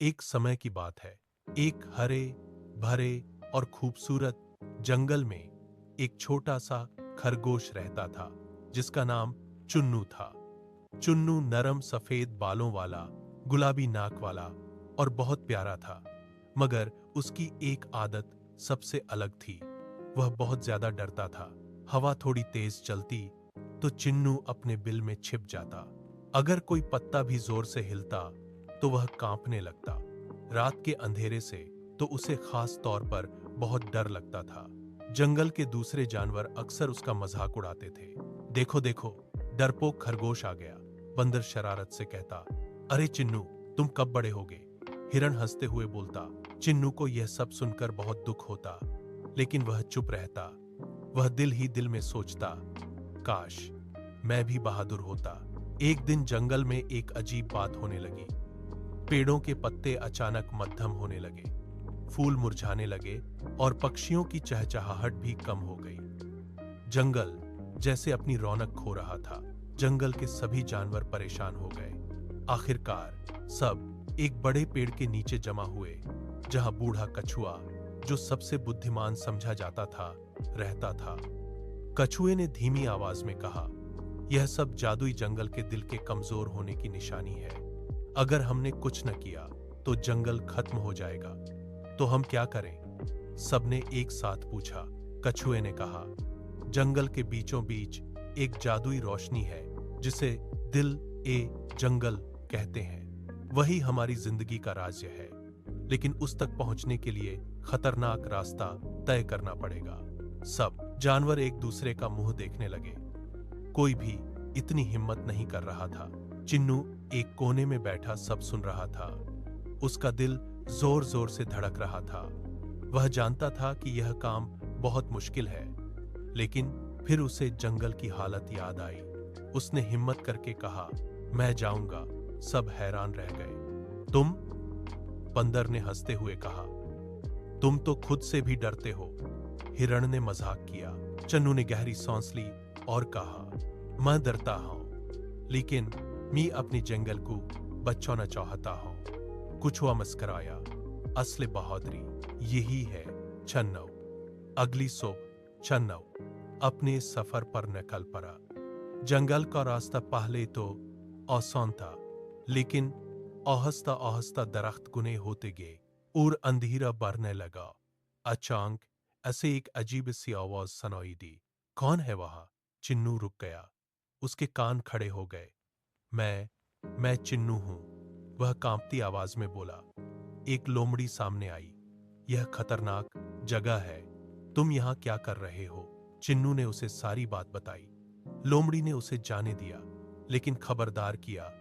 एक समय की बात है। एक हरे भरे और खूबसूरत जंगल में एक छोटा सा खरगोश रहता था जिसका नाम चुन्नू था। चुन्नू नरम सफेद बालों वाला, गुलाबी नाक वाला और बहुत प्यारा था। मगर उसकी एक आदत सबसे अलग थी। वह बहुत ज्यादा डरता था। हवा थोड़ी तेज चलती तो चिन्नू अपने बिल में छिप जाता। अगर कोई पत्ता भी जोर से हिलता तो वह कांपने लगता। रात के अंधेरे से तो उसे खास तौर पर बहुत डर लगता था। जंगल के दूसरे जानवर अक्सर उसका मजाक उड़ाते थे। देखो देखो, डरपोक खरगोश आ गया, बंदर शरारत से कहता। अरे चिन्नू, तुम कब बड़े होगे? हिरण हंसते हुए बोलता। चिन्नू को यह सब सुनकर बहुत दुख होता, लेकिन वह चुप रहता। वह दिल ही दिल में सोचता, काश मैं भी बहादुर होता। एक दिन जंगल में एक अजीब बात होने लगी। पेड़ों के पत्ते अचानक मध्यम होने लगे, फूल मुरझाने लगे और पक्षियों की चहचहाहट भी कम हो गई। जंगल जैसे अपनी रौनक खो रहा था। जंगल के सभी जानवर परेशान हो गए। आखिरकार सब एक बड़े पेड़ के नीचे जमा हुए, जहां बूढ़ा कछुआ, जो सबसे बुद्धिमान समझा जाता था, रहता था। कछुए ने धीमी आवाज में कहा, यह सब जादुई जंगल के दिल के कमजोर होने की निशानी है। अगर हमने कुछ न किया तो जंगल खत्म हो जाएगा। तो हम क्या करें? सबने एक साथ पूछा। कछुए ने कहा, जंगल के बीचों बीच एक जादुई रोशनी है जिसे दिल ए जंगल कहते हैं। वही हमारी जिंदगी का राज्य है, लेकिन उस तक पहुंचने के लिए खतरनाक रास्ता तय करना पड़ेगा। सब जानवर एक दूसरे का मुंह देखने लगे। कोई भी इतनी हिम्मत नहीं कर रहा था। चिन्नू एक कोने में बैठा सब सुन रहा था। उसका दिल जोर जोर से धड़क रहा था। वह जानता था कि यह काम बहुत मुश्किल है, लेकिन फिर उसे जंगल की हालत याद आई। उसने हिम्मत करके कहा, मैं जाऊंगा। सब हैरान रह गए। तुम? बंदर ने हंसते हुए कहा, तुम तो खुद से भी डरते हो। हिरण ने मजाक किया। चन्नू ने गहरी सांस ली और कहा, मैं डरता हूं, लेकिन मैं अपनी जंगल को बचाना चाहता हूं। कछुआ मुस्कुराया, असली बहादुरी यही है चन्नू। अगली सुबह चन्नू अपने सफर पर निकल पड़ा। जंगल का रास्ता पहले तो आसान था, लेकिन आहिस्ता आहिस्ता दरख्त घने होते गए और अंधेरा बढ़ने लगा। अचानक ऐसे एक अजीब सी आवाज सुनाई दी। कौन है वहां? चिन्नू रुक गया। उसके कान खड़े हो गए। मैं चिन्नू हूं, वह कांपती आवाज में बोला। एक लोमड़ी सामने आई। यह खतरनाक जगह है, तुम यहां क्या कर रहे हो? चिन्नू ने उसे सारी बात बताई। लोमड़ी ने उसे जाने दिया, लेकिन खबरदार किया,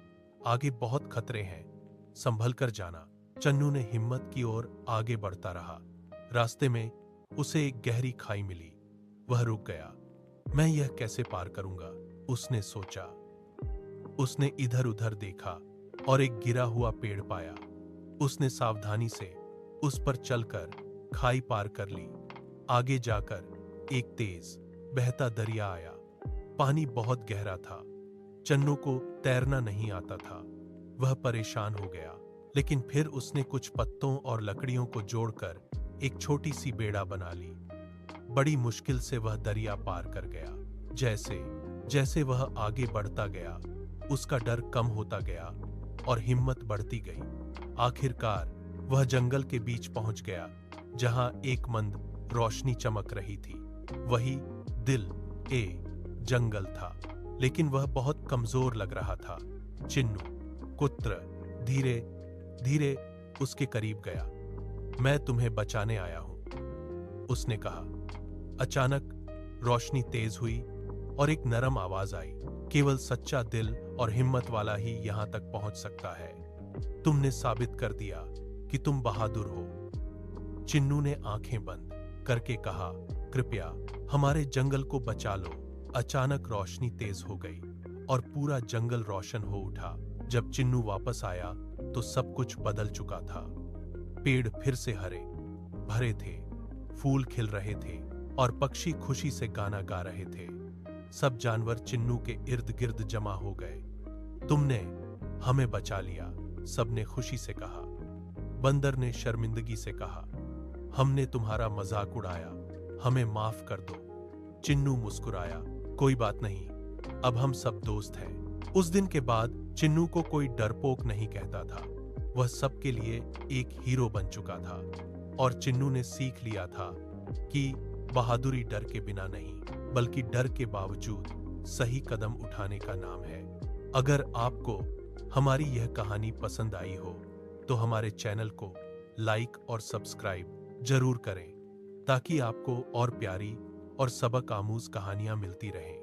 आगे बहुत खतरे हैं, संभल कर जाना। चन्नू ने हिम्मत की और आगे बढ़ता रहा। रास्ते में उसे एक गहरी खाई मिली। वह रुक गया। मैं यह कैसे पार करूंगा? उसने सोचा। उसने इधर उधर देखा और एक गिरा हुआ पेड़ पाया। उसने सावधानी से उस पर चलकर खाई पार कर ली। आगे जाकर एक तेज बहता दरिया आया। पानी बहुत गहरा था। चन्नू को तैरना नहीं आता था। वह परेशान हो गया, लेकिन फिर उसने कुछ पत्तों और लकड़ियों को जोड़कर एक छोटी सी बेड़ा बना ली। बड़ी मुश्किल से वह दरिया पार कर गया। जैसे जैसे वह आगे बढ़ता गया, उसका डर कम होता गया और हिम्मत बढ़ती गई। आखिरकार वह जंगल के बीच पहुंच गया, जहां एक मंद रोशनी चमक रही थी। वही दिल ए जंगल था, लेकिन वह बहुत कमजोर लग रहा था। चिन्नू कुत्र धीरे धीरे उसके करीब गया। मैं तुम्हें बचाने आया हूं, उसने कहा। अचानक रोशनी तेज हुई और एक नरम आवाज आई, केवल सच्चा दिल और हिम्मत वाला ही यहां तक पहुंच सकता है। तुमने साबित कर दिया कि तुम बहादुर हो। चिन्नू ने आंखें बंद करके कहा, कृपया हमारे जंगल को बचा लो। अचानक रोशनी तेज हो गई और पूरा जंगल रोशन हो उठा। जब चिन्नू वापस आया तो सब कुछ बदल चुका था। पेड़ फिर से हरे भरे थे, फूल खिल रहे थे और पक्षी खुशी से गाना गा रहे थे। सब जानवर चिन्नू के इर्द गिर्द जमा हो गए। तुमने हमें बचा लिया, सबने खुशी से कहा। बंदर ने शर्मिंदगी से कहा, हमने तुम्हारा मजाक उड़ाया, हमें माफ कर दो। चिन्नू मुस्कुराया, कोई बात नहीं, अब हम सब दोस्त हैं। उस दिन के बाद चिन्नू को कोई डरपोक नहीं कहता था। वह सबके लिए एक हीरो बन चुका था और चिन्नू ने सीख लिया था कि बहादुरी डर के बिना नहीं, बल्कि डर के बावजूद सही कदम उठाने का नाम है। अगर आपको हमारी यह कहानी पसंद आई हो तो हमारे चैनल को लाइक और सब्सक्राइब जरूर करें ताकि आपको और प्यारी और सबक आमूज कहानियां मिलती रहें।